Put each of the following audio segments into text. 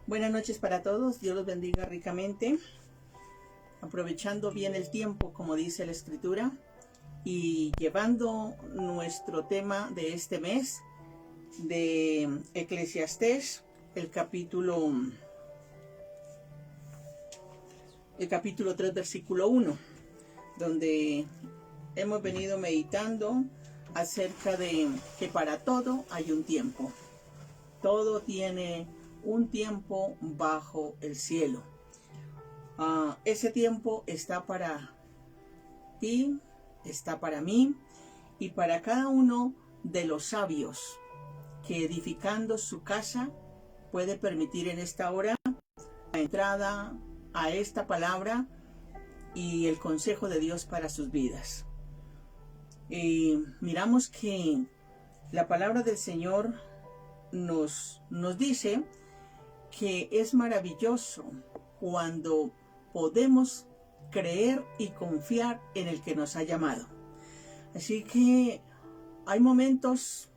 Buenas noches para todos, Dios los bendiga ricamente, aprovechando bien el tiempo, como dice la Escritura, y llevando nuestro tema de este mes de Eclesiastés, el capítulo 3, versículo 1, donde hemos venido meditando acerca de que para todo hay un tiempo. Todo tiene un tiempo bajo el cielo. Ese tiempo está para ti, está para mí y para cada uno de los sabios que edificando su casa puede permitir en esta hora la entrada a esta palabra y el consejo de Dios para sus vidas. Miramos que la palabra del Señor nos dice que es maravilloso cuando podemos creer y confiar en el que nos ha llamado. Así que hay momentos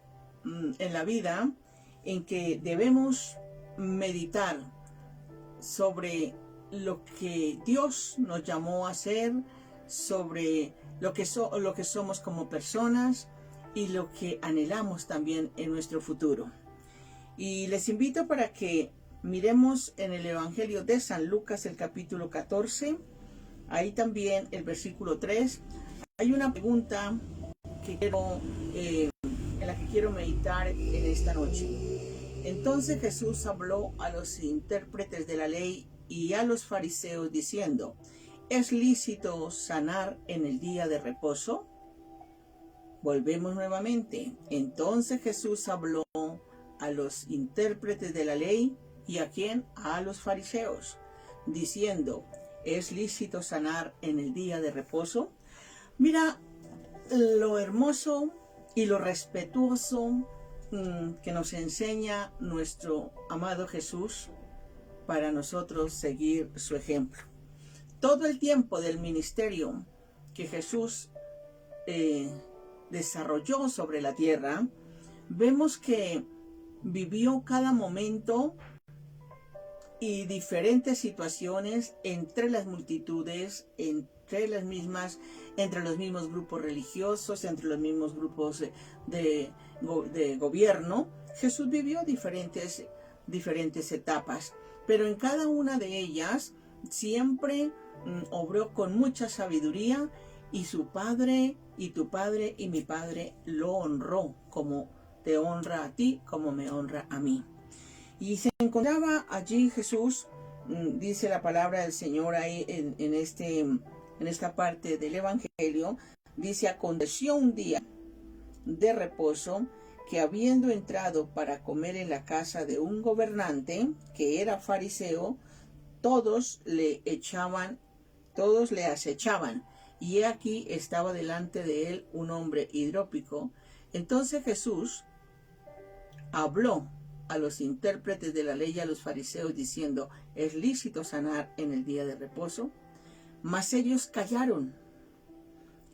en la vida en que debemos meditar sobre lo que Dios nos llamó a hacer, sobre lo que somos como personas y lo que anhelamos también en nuestro futuro. Y les invito para que miremos en el Evangelio de San Lucas, el capítulo 14, ahí también el versículo 3. Hay una pregunta que en la que quiero meditar en esta noche. Entonces Jesús habló a los intérpretes de la ley y a los fariseos diciendo: ¿es lícito sanar en el día de reposo? Volvemos nuevamente. Entonces Jesús habló a los intérpretes de la ley y ¿a quién? A los fariseos, diciendo: ¿es lícito sanar en el día de reposo? Mira lo hermoso y lo respetuoso que nos enseña nuestro amado Jesús para nosotros seguir su ejemplo. Todo el tiempo del ministerio que Jesús desarrolló sobre la tierra, vemos que vivió cada momento y diferentes situaciones entre las multitudes, entre los mismos grupos religiosos, entre los mismos grupos de gobierno. Jesús vivió diferentes etapas, pero en cada una de ellas siempre obró con mucha sabiduría, y su padre y tu padre y mi padre lo honró, como te honra a ti, como me honra a mí. Y se encontraba allí Jesús, dice la palabra del Señor ahí en esta parte del Evangelio, dice: aconteció un día de reposo que, habiendo entrado para comer en la casa de un gobernante que era fariseo, todos le acechaban, y he aquí estaba delante de él un hombre hidrópico. Entonces Jesús habló a los intérpretes de la ley y a los fariseos diciendo: ¿es lícito sanar en el día de reposo? Mas ellos callaron,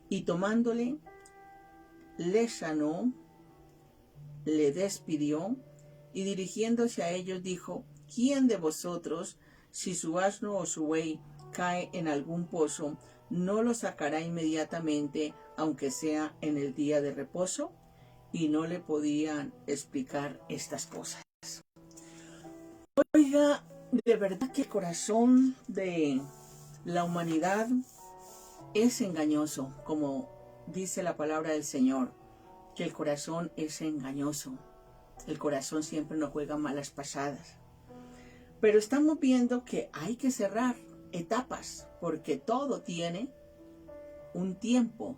y tomándole, le sanó, le despidió, y dirigiéndose a ellos dijo: ¿quién de vosotros, si su asno o su buey cae en algún pozo, no lo sacará inmediatamente, aunque sea en el día de reposo? Y no le podían explicar estas cosas. Oiga, de verdad que el corazón de la humanidad es engañoso, como dice la palabra del Señor, que el corazón es engañoso. El corazón siempre nos juega malas pasadas. Pero estamos viendo que hay que cerrar etapas, porque todo tiene un tiempo,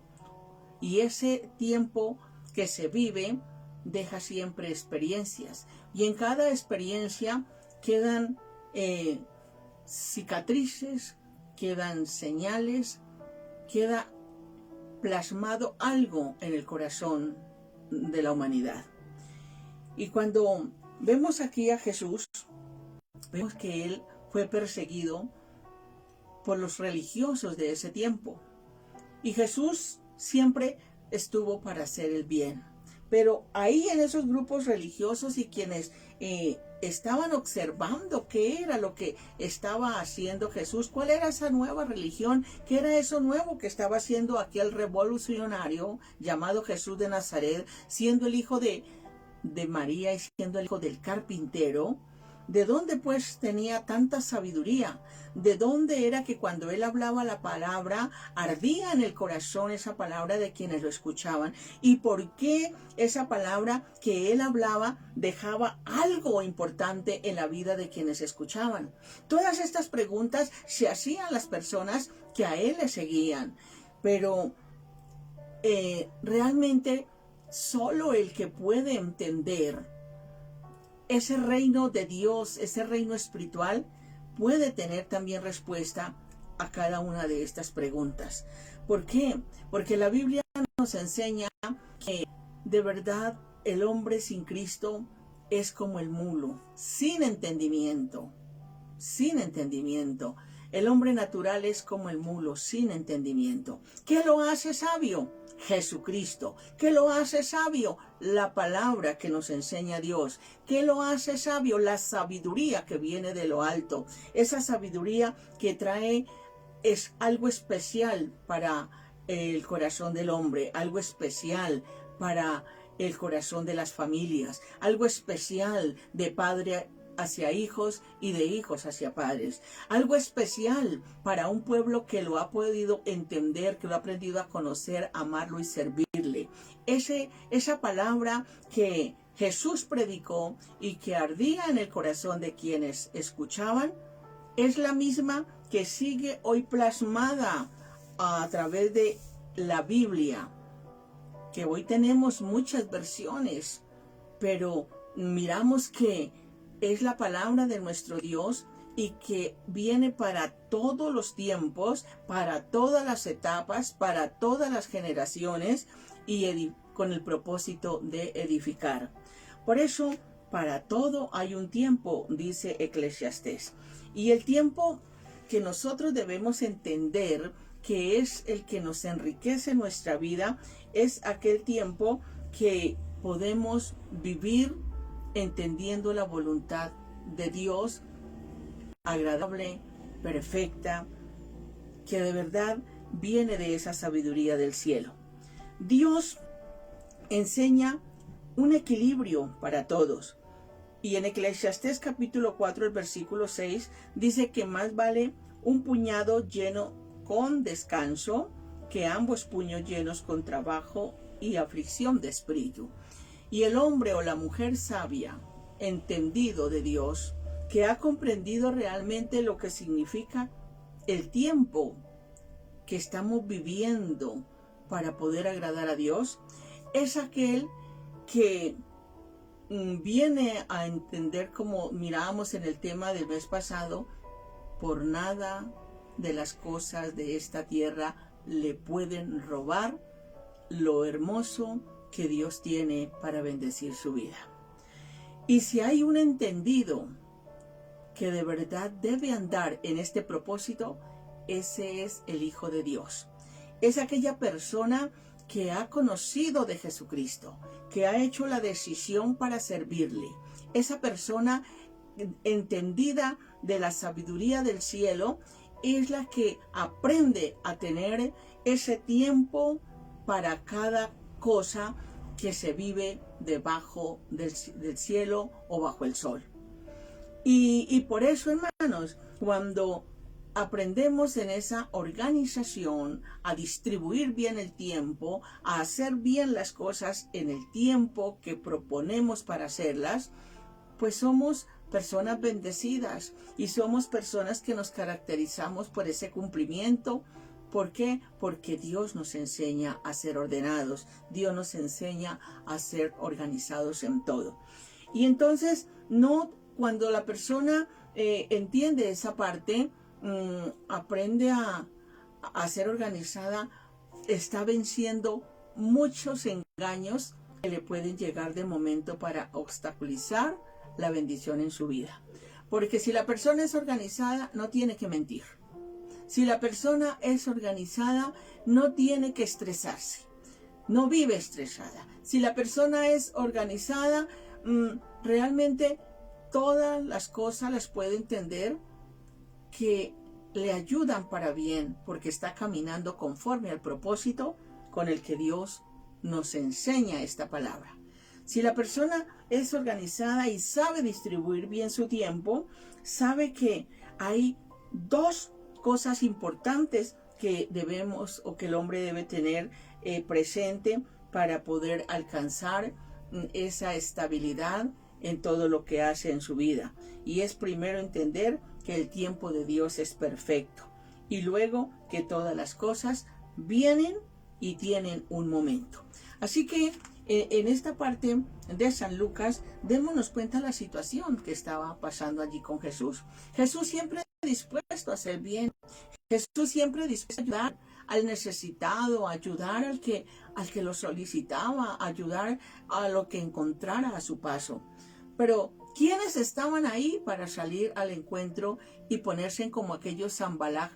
y ese tiempo que se vive deja siempre experiencias, y en cada experiencia quedan cicatrices, quedan señales, queda plasmado algo en el corazón de la humanidad. Y cuando vemos aquí a Jesús, vemos que él fue perseguido por los religiosos de ese tiempo, y Jesús siempre estuvo para hacer el bien, Pero ahí en esos grupos religiosos y quienes estaban observando qué era lo que estaba haciendo Jesús, cuál era esa nueva religión, qué era eso nuevo que estaba haciendo aquel revolucionario llamado Jesús de Nazaret, siendo el hijo de María y siendo el hijo del carpintero. ¿De dónde pues tenía tanta sabiduría? ¿De dónde era que cuando él hablaba la palabra ardía en el corazón esa palabra de quienes lo escuchaban? ¿Y por qué esa palabra que él hablaba dejaba algo importante en la vida de quienes escuchaban? Todas estas preguntas se hacían las personas que a él le seguían, pero realmente solo el que puede entender ese reino de Dios, ese reino espiritual, puede tener también respuesta a cada una de estas preguntas. ¿Por qué? Porque la Biblia nos enseña que de verdad el hombre sin Cristo es como el mulo, sin entendimiento, sin entendimiento. El hombre natural es como el mulo, sin entendimiento. ¿Qué lo hace sabio? Jesucristo. ¿Qué lo hace sabio? La palabra que nos enseña Dios. ¿Qué lo hace sabio? La sabiduría que viene de lo alto. Esa sabiduría que trae es algo especial para el corazón del hombre, algo especial para el corazón de las familias, algo especial de padre hacia hijos y de hijos hacia padres. Algo especial para un pueblo que lo ha podido entender, que lo ha aprendido a conocer, amarlo y servirle. Esa palabra que Jesús predicó y que ardía en el corazón de quienes escuchaban, es la misma que sigue hoy plasmada a través de la Biblia, que hoy tenemos muchas versiones, pero miramos que es la palabra de nuestro Dios y que viene para todos los tiempos, para todas las etapas, para todas las generaciones y con el propósito de edificar. Por eso, para todo hay un tiempo, dice Eclesiastés. Y el tiempo que nosotros debemos entender que es el que nos enriquece nuestra vida, es aquel tiempo que podemos vivir entendiendo la voluntad de Dios, agradable, perfecta, que de verdad viene de esa sabiduría del cielo. Dios enseña un equilibrio para todos. Y en Eclesiastés capítulo 4, el versículo 6, dice que más vale un puñado lleno con descanso que ambos puños llenos con trabajo y aflicción de espíritu. Y el hombre o la mujer sabia, entendido de Dios, que ha comprendido realmente lo que significa el tiempo que estamos viviendo para poder agradar a Dios, es aquel que viene a entender, como mirábamos en el tema del mes pasado, por nada de las cosas de esta tierra le pueden robar lo hermoso que Dios tiene para bendecir su vida. Y si hay un entendido que de verdad debe andar en este propósito, ese es el Hijo de Dios. Es aquella persona que ha conocido de Jesucristo, que ha hecho la decisión para servirle. Esa persona entendida de la sabiduría del cielo es la que aprende a tener ese tiempo para cada cosa que se vive debajo del cielo o bajo el sol. Y por eso, hermanos, cuando aprendemos en esa organización a distribuir bien el tiempo, a hacer bien las cosas en el tiempo que proponemos para hacerlas, pues somos personas bendecidas y somos personas que nos caracterizamos por ese cumplimiento. ¿Por qué? Porque Dios nos enseña a ser ordenados, Dios nos enseña a ser organizados en todo. Y entonces, cuando la persona entiende esa parte, aprende a ser organizada, está venciendo muchos engaños que le pueden llegar de momento para obstaculizar la bendición en su vida. Porque si la persona es organizada, no tiene que mentir. Si la persona es organizada, no tiene que estresarse. no vive estresada. Si la persona es organizada, realmente todas las cosas las puede entender que le ayudan para bien, porque está caminando conforme al propósito con el que Dios nos enseña esta palabra. Si la persona es organizada y sabe distribuir bien su tiempo, sabe que hay dos cosas importantes que debemos o que el hombre debe tener presente para poder alcanzar esa estabilidad en todo lo que hace en su vida. Y es primero entender que el tiempo de Dios es perfecto y luego que todas las cosas vienen y tienen un momento. Así que en esta parte de San Lucas, démonos cuenta de la situación que estaba pasando allí con Jesús. Jesús siempre dispuesto a hacer bien. Jesús siempre dispuesto a ayudar al necesitado, a ayudar al que lo solicitaba, a ayudar a lo que encontrara a su paso. Pero ¿quiénes estaban ahí para salir al encuentro y ponerse en como aquellos Sanballat,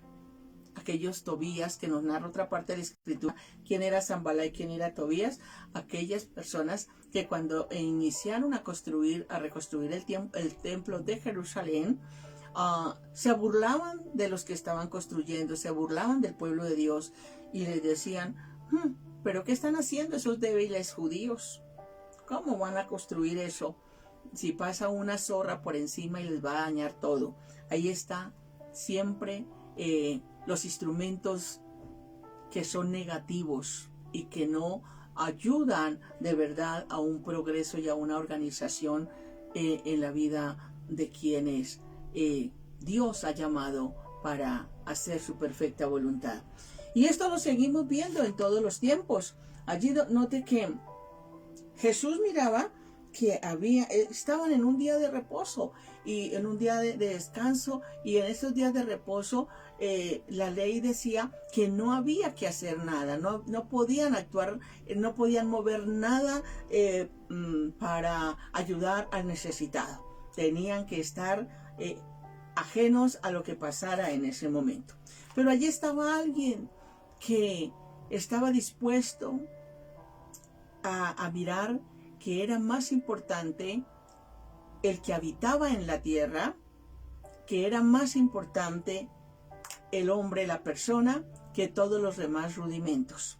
aquellos Tobías, que nos narra otra parte de la Escritura? ¿Quién era Sanballat y quién era Tobías? Aquellas personas que cuando iniciaron a reconstruir el templo de Jerusalén, se burlaban de los que estaban construyendo, se burlaban del pueblo de Dios y les decían, ¿pero qué están haciendo esos débiles judíos? ¿Cómo van a construir eso si pasa una zorra por encima y les va a dañar todo? Ahí está siempre los instrumentos que son negativos y que no ayudan de verdad a un progreso y a una organización en la vida de quienes Dios ha llamado para hacer su perfecta voluntad. Y esto lo seguimos viendo en todos los tiempos. Allí note que Jesús miraba que estaban en un día de reposo y en un día de descanso, y en esos días de reposo la ley decía que no había que hacer nada, no podían actuar, no podían mover nada para ayudar al necesitado. Tenían que estar ajenos a lo que pasara en ese momento. Pero allí estaba alguien que estaba dispuesto a mirar que era más importante el que habitaba en la tierra, que era más importante el hombre, la persona, que todos los demás rudimentos.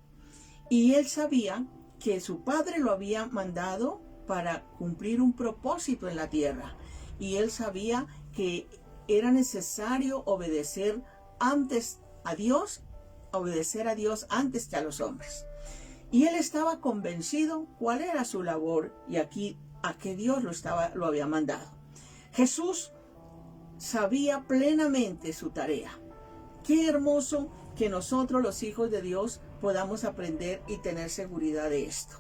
Y él sabía que su padre lo había mandado para cumplir un propósito en la tierra. Y él sabía que era necesario obedecer a Dios antes que a los hombres. Y él estaba convencido cuál era su labor y a qué Dios lo había mandado. Jesús sabía plenamente su tarea. Qué hermoso que nosotros, los hijos de Dios, podamos aprender y tener seguridad de esto.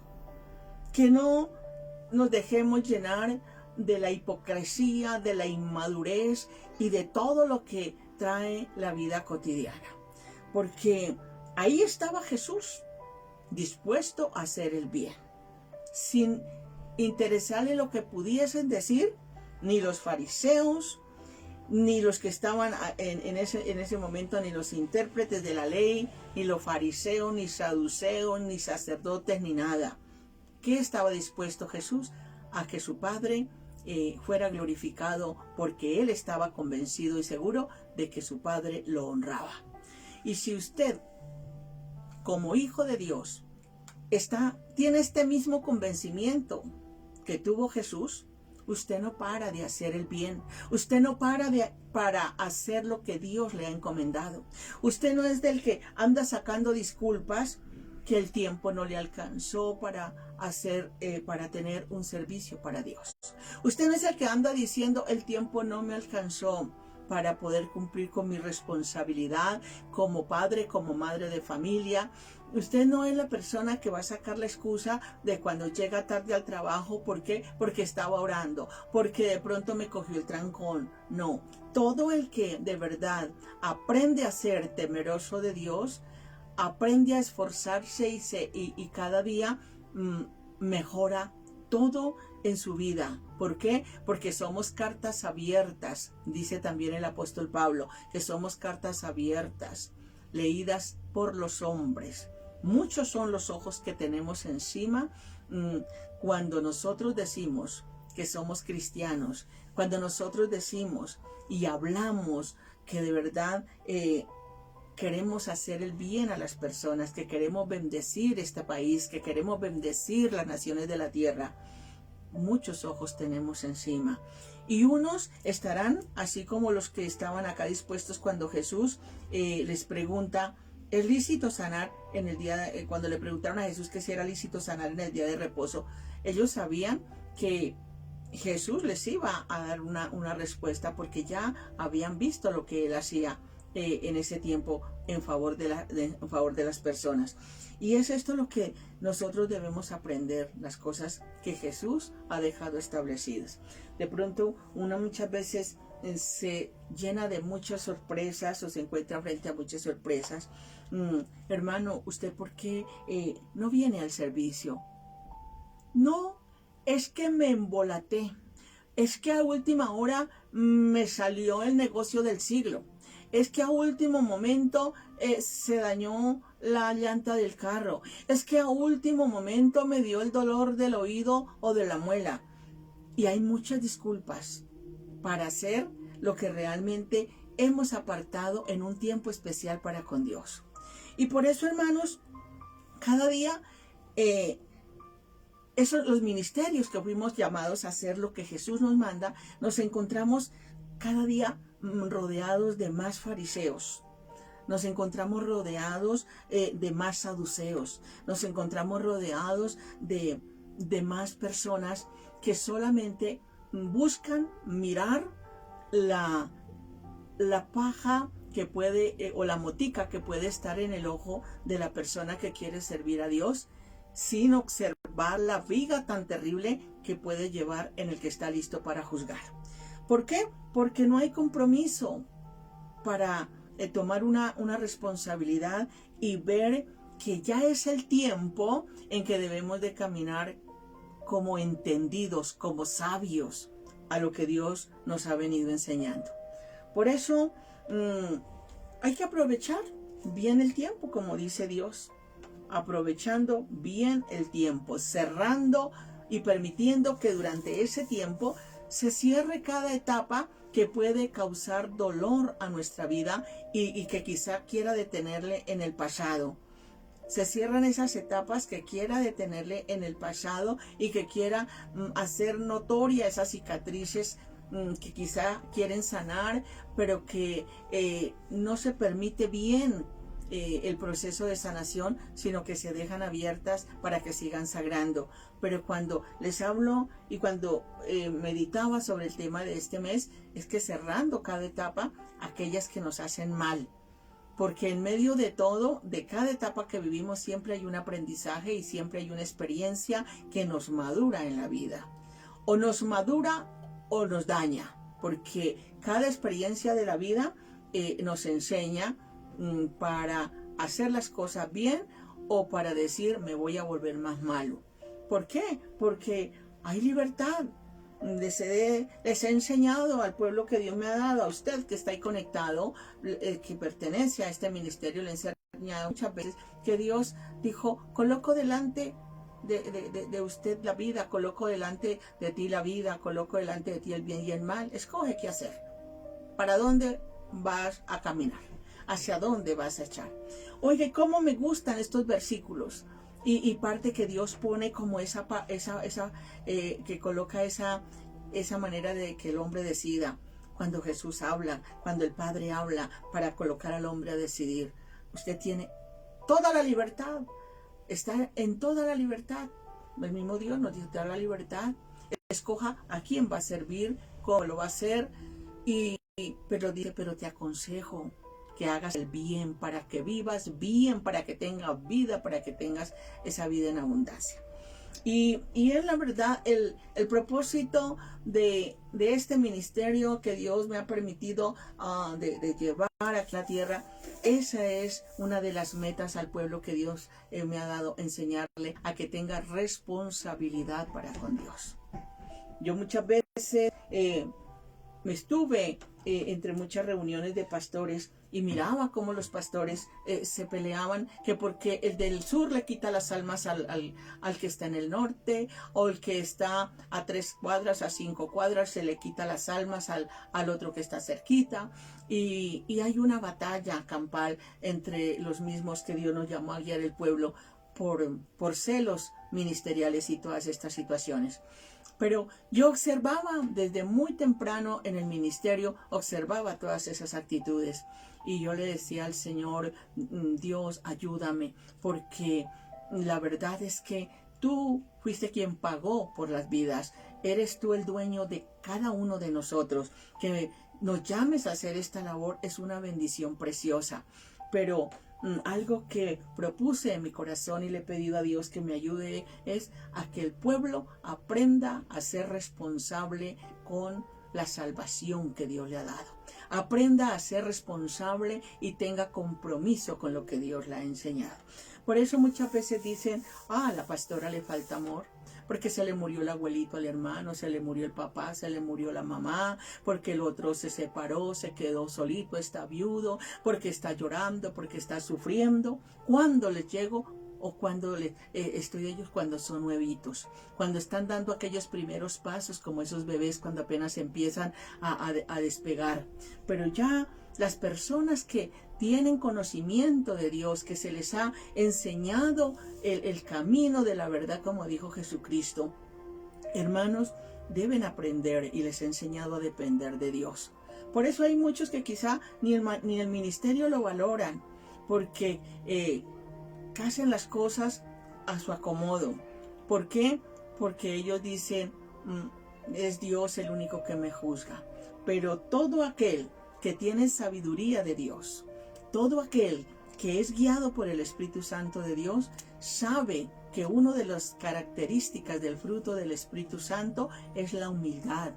Que no nos dejemos llenar de la hipocresía, de la inmadurez y de todo lo que trae la vida cotidiana. Porque ahí estaba Jesús, dispuesto a hacer el bien, sin interesarle lo que pudiesen decir ni los fariseos, ni los que estaban en ese momento, ni los intérpretes de la ley, ni los fariseos, ni saduceos, ni sacerdotes, ni nada. ¿Qué estaba dispuesto Jesús? A que su Padre fuera glorificado, porque él estaba convencido y seguro de que su Padre lo honraba. Y si usted, como hijo de Dios, tiene este mismo convencimiento que tuvo Jesús, usted no para de hacer el bien. Usted no para hacer lo que Dios le ha encomendado. Usted no es del que anda sacando disculpas que el tiempo no le alcanzó para tener un servicio para Dios. Usted no es el que anda diciendo el tiempo no me alcanzó para poder cumplir con mi responsabilidad como padre, como madre de familia. Usted no es la persona que va a sacar la excusa de cuando llega tarde al trabajo. ¿Por qué? Porque estaba orando, porque de pronto me cogió el trancón. No, todo el que de verdad aprende a ser temeroso de Dios, aprende a esforzarse y cada día mejora todo en su vida. ¿Por qué? Porque somos cartas abiertas. Dice también el apóstol Pablo que somos cartas abiertas, leídas por los hombres. Muchos son los ojos que tenemos encima cuando nosotros decimos que somos cristianos, cuando nosotros decimos y hablamos que de verdad queremos hacer el bien a las personas, que queremos bendecir este país, que queremos bendecir las naciones de la tierra. Muchos ojos tenemos encima. Y unos estarán así como los que estaban acá dispuestos cuando Jesús les pregunta, ¿es lícito sanar en el día, cuando le preguntaron a Jesús que si era lícito sanar en el día de reposo? Ellos sabían que Jesús les iba a dar una respuesta porque ya habían visto lo que él hacía en ese tiempo en favor de las personas. Y es esto lo que nosotros debemos aprender, las cosas que Jesús ha dejado establecidas. De pronto uno muchas veces se llena de muchas sorpresas o se encuentra frente a muchas sorpresas. Hermano, ¿usted por qué no viene al servicio? No, es que me embolaté. Es que a última hora me salió el negocio del siglo. Es que a último momento se dañó la llanta del carro. Es que a último momento me dio el dolor del oído o de la muela. Y hay muchas disculpas para hacer lo que realmente hemos apartado en un tiempo especial para con Dios. Y por eso, hermanos, cada día los ministerios que fuimos llamados a hacer lo que Jesús nos manda, nos encontramos cada día rodeados de más fariseos. Nos encontramos rodeados de más saduceos. Nos encontramos rodeados de más personas que solamente buscan mirar la paja que puede o la motica que puede estar en el ojo de la persona que quiere servir a Dios, sin observar la viga tan terrible que puede llevar en el que está listo para juzgar. ¿Por qué? Porque no hay compromiso para tomar una responsabilidad y ver que ya es el tiempo en que debemos de caminar como entendidos, como sabios a lo que Dios nos ha venido enseñando. Por eso hay que aprovechar bien el tiempo, como dice Dios, aprovechando bien el tiempo, cerrando y permitiendo que durante ese tiempo se cierre cada etapa que puede causar dolor a nuestra vida y que quizá quiera detenerle en el pasado. Se cierran esas etapas que quiera detenerle en el pasado y que quiera hacer notoria esas cicatrices que quizá quieren sanar, pero que no se permite bien el proceso de sanación, sino que se dejan abiertas para que sigan sangrando. Pero cuando les hablo y cuando meditaba sobre el tema de este mes, es que cerrando cada etapa, aquellas que nos hacen mal. Porque en medio de todo, de cada etapa que vivimos, siempre hay un aprendizaje y siempre hay una experiencia que nos madura en la vida. O nos madura o nos daña, porque cada experiencia de la vida nos enseña para hacer las cosas bien o para decir me voy a volver más malo. ¿Por qué? Porque hay libertad. Les he enseñado al pueblo que Dios me ha dado, a usted que está ahí conectado, que pertenece a este ministerio, le he enseñado muchas veces que Dios dijo, coloco delante de usted la vida, coloco delante de ti la vida, coloco delante de ti el bien y el mal, escoge qué hacer, para dónde vas a caminar, hacia dónde vas a echar. Oye, cómo me gustan estos versículos. Y parte que Dios pone como que coloca esa manera de que el hombre decida. Cuando Jesús habla, cuando el Padre habla para colocar al hombre a decidir. Usted tiene toda la libertad, está en toda la libertad. El mismo Dios nos da la libertad. Escoja a quién va a servir, cómo lo va a hacer. Pero dice, pero te aconsejo que hagas el bien, para que vivas bien, para que tengas vida, para que tengas esa vida en abundancia. Y es la verdad el propósito de este ministerio que Dios me ha permitido de llevar aquí a la tierra. Esa es una de las metas al pueblo que Dios me ha dado, enseñarle a que tenga responsabilidad para con Dios. Yo muchas veces me estuve entre muchas reuniones de pastores y miraba cómo los pastores se peleaban, que porque el del sur le quita las almas al que está en el norte, o el que está a 3 cuadras, a 5 cuadras, se le quita las almas al otro que está cerquita. Y hay una batalla campal entre los mismos que Dios nos llamó a guiar el pueblo por celos ministeriales y todas estas situaciones. Pero yo observaba desde muy temprano en el ministerio, observaba todas esas actitudes. Y yo le decía al Señor, Dios, ayúdame, porque la verdad es que tú fuiste quien pagó por las vidas. Eres tú el dueño de cada uno de nosotros. Que nos llames a hacer esta labor es una bendición preciosa. Pero algo que propuse en mi corazón y le he pedido a Dios que me ayude es a que el pueblo aprenda a ser responsable con la salvación que Dios le ha dado. Aprenda a ser responsable y tenga compromiso con lo que Dios le ha enseñado. Por eso muchas veces dicen, a la pastora le falta amor, porque se le murió el abuelito al hermano, se le murió el papá, se le murió la mamá, porque el otro se separó, se quedó solito, está viudo, porque está llorando, porque está sufriendo. ¿Cuándo les llego? O cuando estoy ellos cuando son nuevitos, cuando están dando aquellos primeros pasos, como esos bebés cuando apenas empiezan a despegar. Pero ya las personas que tienen conocimiento de Dios, que se les ha enseñado el camino de la verdad, como dijo Jesucristo, hermanos, deben aprender y les he enseñado a depender de Dios. Por eso hay muchos que quizá ni el ministerio lo valoran, porque hacen las cosas a su acomodo. ¿Por qué? Porque ellos dicen, es Dios el único que me juzga. Pero todo aquel que tiene sabiduría de Dios, todo aquel que es guiado por el Espíritu Santo de Dios, sabe que una de las características del fruto del Espíritu Santo es la humildad.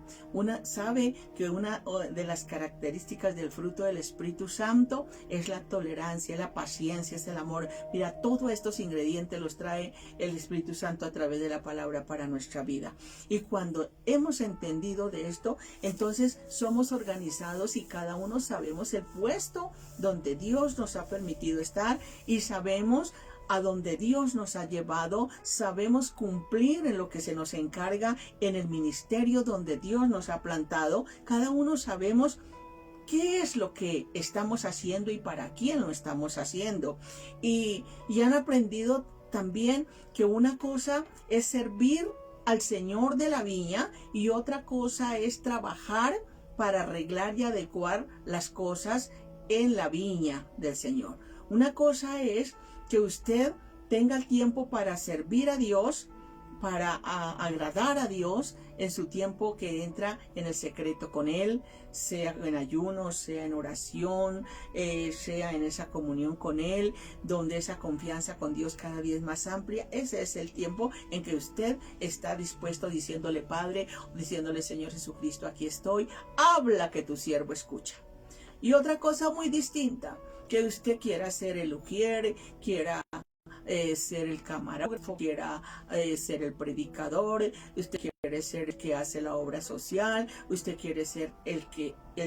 Sabe que una de las características del fruto del Espíritu Santo es la tolerancia, la paciencia, es el amor. Mira, todos estos ingredientes los trae el Espíritu Santo a través de la palabra para nuestra vida. Y cuando hemos entendido de esto, entonces somos organizados y cada uno sabemos el puesto donde Dios nos ha permitido estar y sabemos a donde Dios nos ha llevado, sabemos cumplir en lo que se nos encarga en el ministerio donde Dios nos ha plantado. Cada uno sabemos qué es lo que estamos haciendo y para quién lo estamos haciendo. Y han aprendido también que una cosa es servir al Señor de la viña y otra cosa es trabajar para arreglar y adecuar las cosas en la viña del Señor. Una cosa es que usted tenga el tiempo para servir a Dios, para agradar a Dios en su tiempo que entra en el secreto con Él, sea en ayuno, sea en oración, sea en esa comunión con Él, donde esa confianza con Dios cada día es más amplia. Ese es el tiempo en que usted está dispuesto diciéndole, Padre, diciéndole, Señor Jesucristo, aquí estoy, habla que tu siervo escucha. Y otra cosa muy distinta, que usted quiera ser el ujier, quiera ser el camarógrafo, quiera ser el predicador, usted quiere ser el que hace la obra social, usted quiere ser el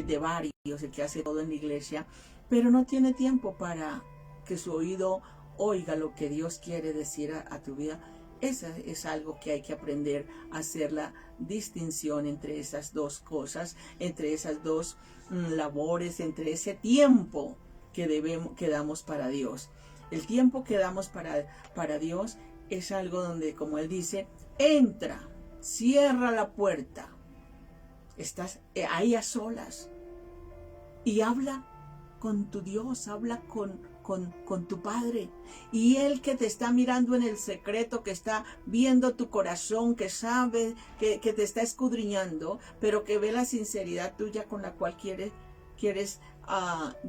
de varios, el que hace todo en la iglesia, pero no tiene tiempo para que su oído oiga lo que Dios quiere decir a tu vida. Esa es algo que hay que aprender a hacer la distinción entre esas dos cosas, entre esas dos labores, entre ese tiempo que damos para Dios. El tiempo que damos para Dios es algo donde, como Él dice, entra, cierra la puerta, estás ahí a solas y habla con tu Dios, habla con tu Padre, y Él que te está mirando en el secreto, que está viendo tu corazón, que sabe, que te está escudriñando, pero que ve la sinceridad tuya con la cual quieres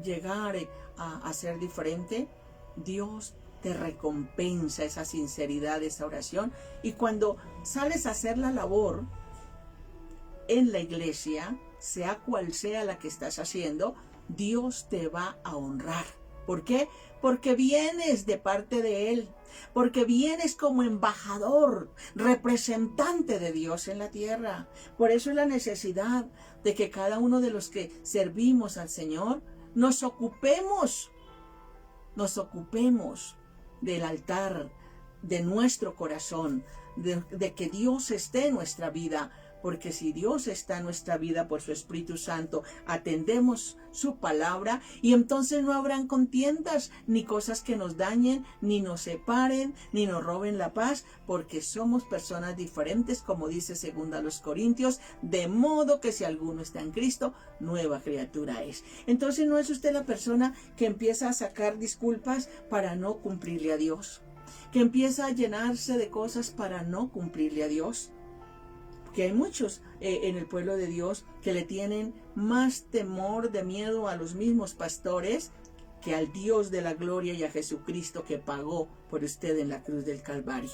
llegar a ser diferente. Dios te recompensa esa sinceridad, esa oración, y cuando sales a hacer la labor en la iglesia, sea cual sea la que estás haciendo, Dios te va a honrar. ¿Por qué? Porque vienes de parte de Él, porque vienes como embajador, representante de Dios en la tierra. Por eso es la necesidad de que cada uno de los que servimos al Señor nos ocupemos del altar de nuestro corazón, de que Dios esté en nuestra vida, porque si Dios está en nuestra vida por su Espíritu Santo, atendemos su palabra y entonces no habrán contiendas, ni cosas que nos dañen, ni nos separen, ni nos roben la paz, porque somos personas diferentes, como dice 2 Corintios, de modo que si alguno está en Cristo, nueva criatura es. Entonces no es usted la persona que empieza a sacar disculpas para no cumplirle a Dios, que empieza a llenarse de cosas para no cumplirle a Dios. Que hay muchos en el pueblo de Dios que le tienen más temor, de miedo a los mismos pastores que al Dios de la gloria y a Jesucristo que pagó por usted en la cruz del Calvario.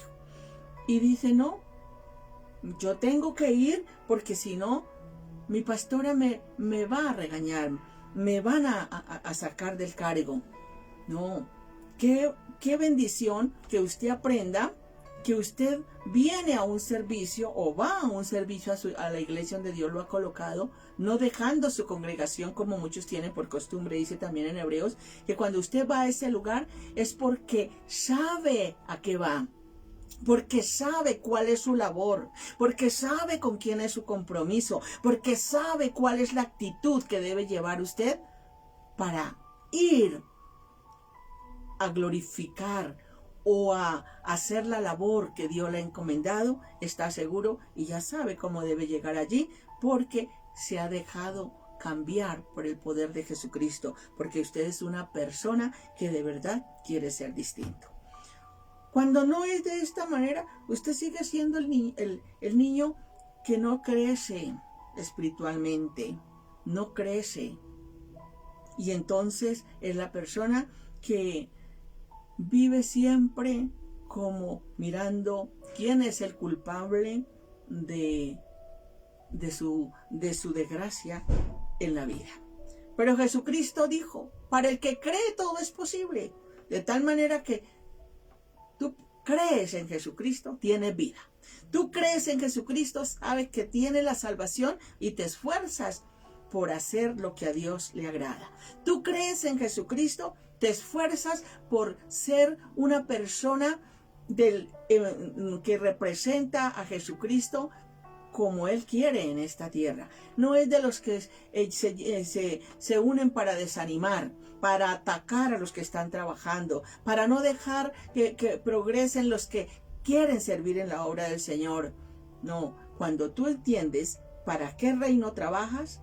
Y dice, no, yo tengo que ir porque si no, mi pastora me va a regañar, me van a sacar del cargo. No, qué bendición que usted aprenda que usted viene a un servicio o va a un servicio a la iglesia donde Dios lo ha colocado, no dejando su congregación como muchos tienen por costumbre, dice también en Hebreos, que cuando usted va a ese lugar es porque sabe a qué va, porque sabe cuál es su labor, porque sabe con quién es su compromiso, porque sabe cuál es la actitud que debe llevar usted para ir a glorificar o a hacer la labor que Dios le ha encomendado, está seguro y ya sabe cómo debe llegar allí, porque se ha dejado cambiar por el poder de Jesucristo, porque usted es una persona que de verdad quiere ser distinto. Cuando no es de esta manera, usted sigue siendo el niño que no crece espiritualmente, no crece. Y entonces es la persona que vive siempre como mirando quién es el culpable de su desgracia en la vida. Pero Jesucristo dijo, para el que cree todo es posible. De tal manera que tú crees en Jesucristo, tienes vida. Tú crees en Jesucristo, sabes que tiene la salvación y te esfuerzas por hacer lo que a Dios le agrada. Tú crees en Jesucristo, te esfuerzas por ser una persona que representa a Jesucristo como Él quiere en esta tierra. No es de los que se unen para desanimar, para atacar a los que están trabajando, para no dejar que progresen los que quieren servir en la obra del Señor. No, cuando tú entiendes para qué reino trabajas,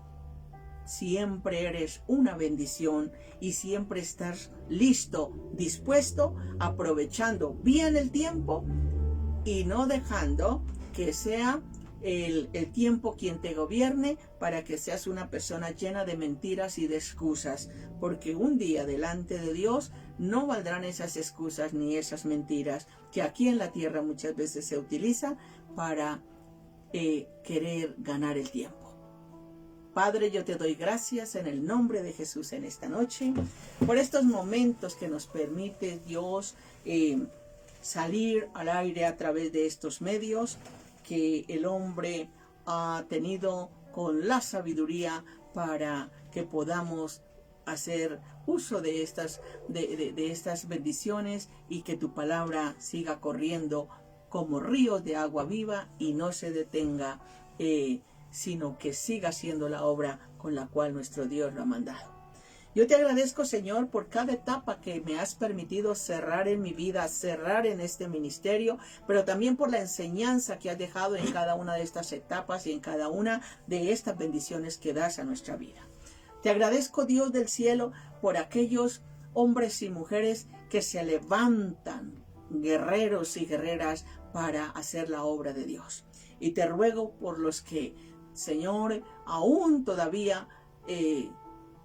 siempre eres una bendición y siempre estás listo, dispuesto, aprovechando bien el tiempo y no dejando que sea el tiempo quien te gobierne para que seas una persona llena de mentiras y de excusas, porque un día delante de Dios no valdrán esas excusas ni esas mentiras que aquí en la tierra muchas veces se utilizan para querer ganar el tiempo. Padre, yo te doy gracias en el nombre de Jesús en esta noche, por estos momentos que nos permite Dios salir al aire a través de estos medios que el hombre ha tenido con la sabiduría para que podamos hacer uso de estas bendiciones y que tu palabra siga corriendo como ríos de agua viva y no se detenga, sino que siga siendo la obra con la cual nuestro Dios lo ha mandado. Yo te agradezco, Señor, por cada etapa que me has permitido cerrar en mi vida, cerrar en este ministerio, pero también por la enseñanza que has dejado en cada una de estas etapas y en cada una de estas bendiciones que das a nuestra vida. Te agradezco, Dios del cielo, por aquellos hombres y mujeres que se levantan, guerreros y guerreras, para hacer la obra de Dios. Y te ruego por los que, Señor, aún todavía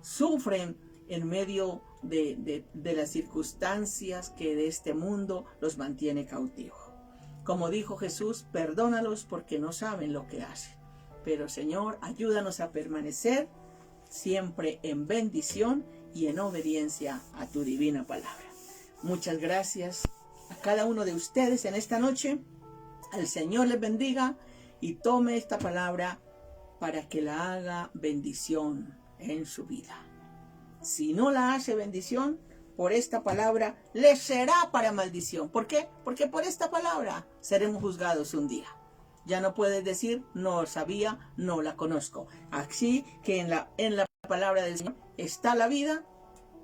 sufren en medio de las circunstancias que de este mundo los mantiene cautivos. Como dijo Jesús, perdónalos porque no saben lo que hacen. Pero, Señor, ayúdanos a permanecer siempre en bendición y en obediencia a tu divina palabra. Muchas gracias a cada uno de ustedes en esta noche. El Señor les bendiga y tome esta palabra para que la haga bendición en su vida. Si no la hace bendición, por esta palabra le será para maldición. ¿Por qué? Porque por esta palabra seremos juzgados un día. Ya no puedes decir, no sabía, no la conozco. Así que en la palabra del Señor está la vida,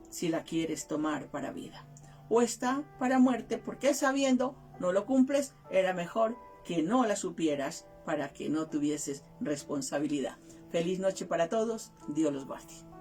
si la quieres tomar para vida. O está para muerte, porque sabiendo no lo cumples, era mejor que no la supieras para que no tuvieses responsabilidad. Feliz noche para todos, Dios los guarde.